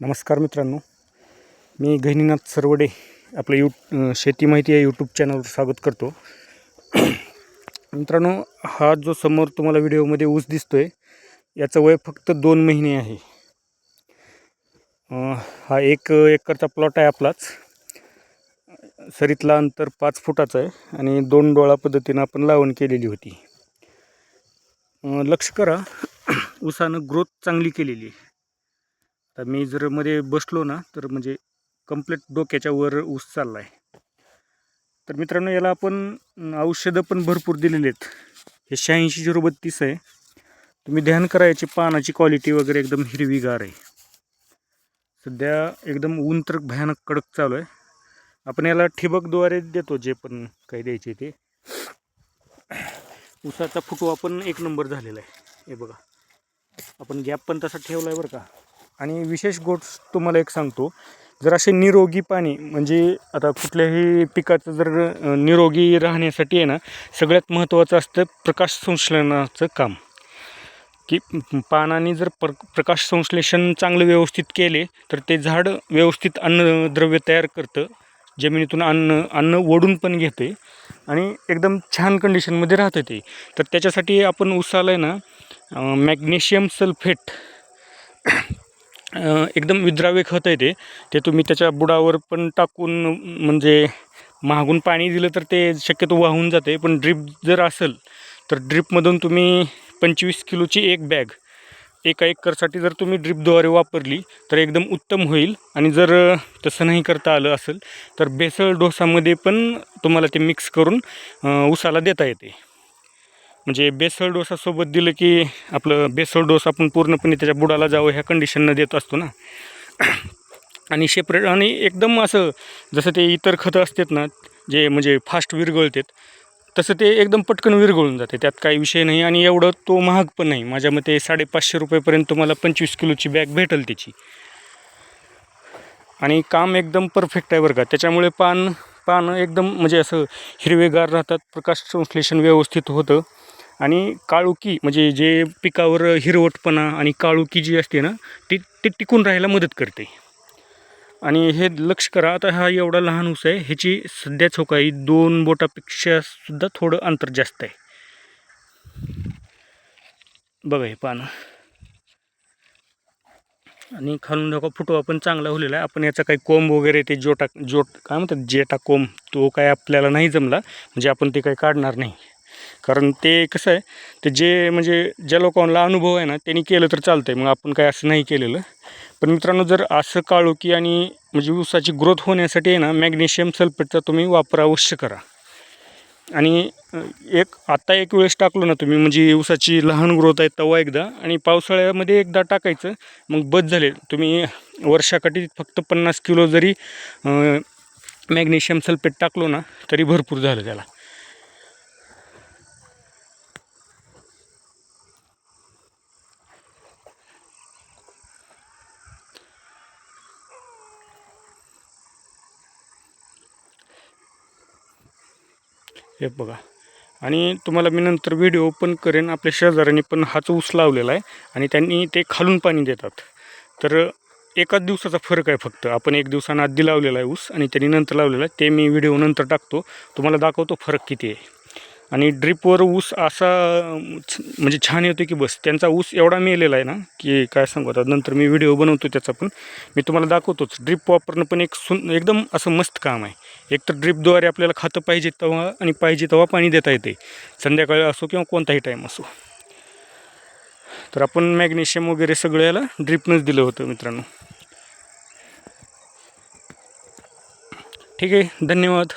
नमस्कार मित्रांनो, मी गहिनीनाथ सरवडे आपलं शेती माहिती या यूट्यूब चॅनलवर स्वागत करतो. मित्रांनो, हा जो समोर तुम्हाला व्हिडिओमध्ये ऊस दिसतोय याचं वय फक्त 2 महिने आहे. हा 1 एकरचा प्लॉट आहे आपलाच. सरीतला अंतर 5 फुटाचं आहे आणि 2 डोळा पद्धतीनं आपण लावण केलेली होती. लक्ष करा, ऊसानं ग्रोथ चांगली केलेली आहे. तर मी जर मध्ये बसलो ना तर म्हणजे कंप्लीट डोक्याच्या वर ऊस चालला आहे. तर मित्रांनो, याला आपण औषधं पण भरपूर दिलेली आहेत. हे 86-032 आहे. तुम्ही ध्यान करा, याची पानाची क्वालिटी वगैरे एकदम हिरवीगार आहे. सध्या एकदम ऊन तर भयानक कडक चालू आहे. आपण याला ठिबकद्वारे देतो जे पण काही द्यायचे ते. ऊसाचा फुटवा पण 1 नंबर झालेला आहे. हे बघा, आपण गॅप पण तसा ठेवला आहे बरं का. आणि विशेष गोष्ट तुम्हाला एक सांगतो, जर असे निरोगी पाणी म्हणजे आता कुठल्याही पिकाचं जर निरोगी राहण्यासाठी आहे ना, सगळ्यात महत्त्वाचं असतं प्रकाश संश्लेषणाचं काम. की पानाने जर प्रकाश संश्लेषण चांगलं व्यवस्थित केले तर ते झाड व्यवस्थित अन्नद्रव्य तयार करतं, जमिनीतून अन्न ओढून पण घेते आणि एकदम छान कंडिशनमध्ये राहतं ते. तर त्याच्यासाठी आपण ऊसाला आहे ना मॅग्नेशियम सल्फेट एकदम विद्राव्य खत आहे ते तुम्ही त्याच्या बुडावर पण टाकून म्हणजे महागून पाणी दिलं तर ते शक्यतो वाहून जाते. पण ड्रीप जर असेल तर ड्रीपमधून तुम्ही 25 किलोची एक बॅग 1 एकरसाठी जर तुम्ही ड्रीपद्वारे वापरली तर एकदम उत्तम होईल. आणि जर तसं नाही करता आलं असेल तर बेसल डोसामध्ये पण तुम्हाला ते मिक्स करून ऊसाला देता येते. म्हणजे बेसल डोसासोबत दिलं की आपलं बेसल डोस आपण पूर्णपणे त्याच्या बुडाला जावं ह्या कंडिशननं देत असतो ना. आणि सेपरेट आणि एकदम असं जसं ते इतर खतं असतात ना जे म्हणजे फास्ट विरघळतात, तसं ते एकदम पटकन विरघळून जाते. त्यात काही विषय नाही आणि एवढं तो महाग पण नाही. माझ्या मते 550 रुपयेपर्यंत तुम्हाला 25 किलोची बॅग भेटेल त्याची. आणि काम एकदम परफेक्ट आहे बरं का. त्याच्यामुळे पानं एकदम म्हणजे असं हिरवेगार राहतात, प्रकाश संश्लेषण व्यवस्थित होतं आणि काळुकी म्हणजे जे पिकावर हिरवटपणा आणि काळुकी जी असते ना ती टिकून राहायला मदत करते. आणि हे लक्ष करा, आता हा एवढा लहान ऊस आहे, ह्याची सध्या चौकाई 2 बोटापेक्षा सुद्धा थोडं अंतर जास्त आहे. बघा हे पानं. आणि खालून दाखवा फुटवा पण चांगला होलेला आहे. आपण याचा काही कोंब वगैरे ते जोट काय म्हणतात जेटा कोंब तो काय आपल्याला नाही जमला, म्हणजे आपण ते काही काढणार नाही. कारण ते कसं आहे, ते जे म्हणजे ज्या लोकांना अनुभव आहे ना त्यांनी केलं तर चालतं आहे. मग आपण काय असं नाही केलेलं. पण मित्रांनो, जर असं काळोखी आणि म्हणजे ऊसाची ग्रोथ होण्यासाठी आहे ना मॅग्नेशियम सल्फेटचा तुम्ही वापर अवश्य करा. आणि आता एक वेळेस टाकलो ना तुम्ही म्हणजे ऊसाची लहान ग्रोथ आहे तेव्हा एकदा, आणि पावसाळ्यामध्ये एकदा टाकायचं, मग बस झाले. तुम्ही वर्षाकाठी फक्त 50 किलो जरी मॅग्नेशियम सल्फेट टाकलो ना तरी भरपूर झालं त्याला. हे बघा. आणि तुम्हाला मी नंतर व्हिडिओ पण करेन, आपल्या शेजाऱ्यांनी पण हाच ऊस लावलेला आहे आणि त्यांनी ते खालून पाणी देतात. तर एकाच दिवसाचा फरक आहे फक्त. आपण 1 दिवसानं आधी लावलेला आहे ऊस आणि त्यांनी नंतर लावलेला आहे. ते मी व्हिडिओ नंतर टाकतो, तुम्हाला दाखवतो फरक किती आहे. आणि ड्रीपवर ऊस असा म्हणजे छान येतो की बस. त्यांचा ऊस एवढा मेलेला आहे ना की काय सांगू. आता नंतर मी व्हिडिओ बनवतो त्याचा पण, मी तुम्हाला दाखवतोच. ड्रीप वापरणं पण एकदम असं मस्त काम आहे. एक तर ड्रीपद्वारे आपल्याला खातं पाहिजे तेव्हा आणि पाहिजे तेव्हा पाणी देता येते, संध्याकाळी असो किंवा कोणताही टाईम असो. तर आपण मॅग्नेशियम वगैरे सगळं याला ड्रीपनंच दिलं होतं मित्रांनो. ठीक आहे, धन्यवाद.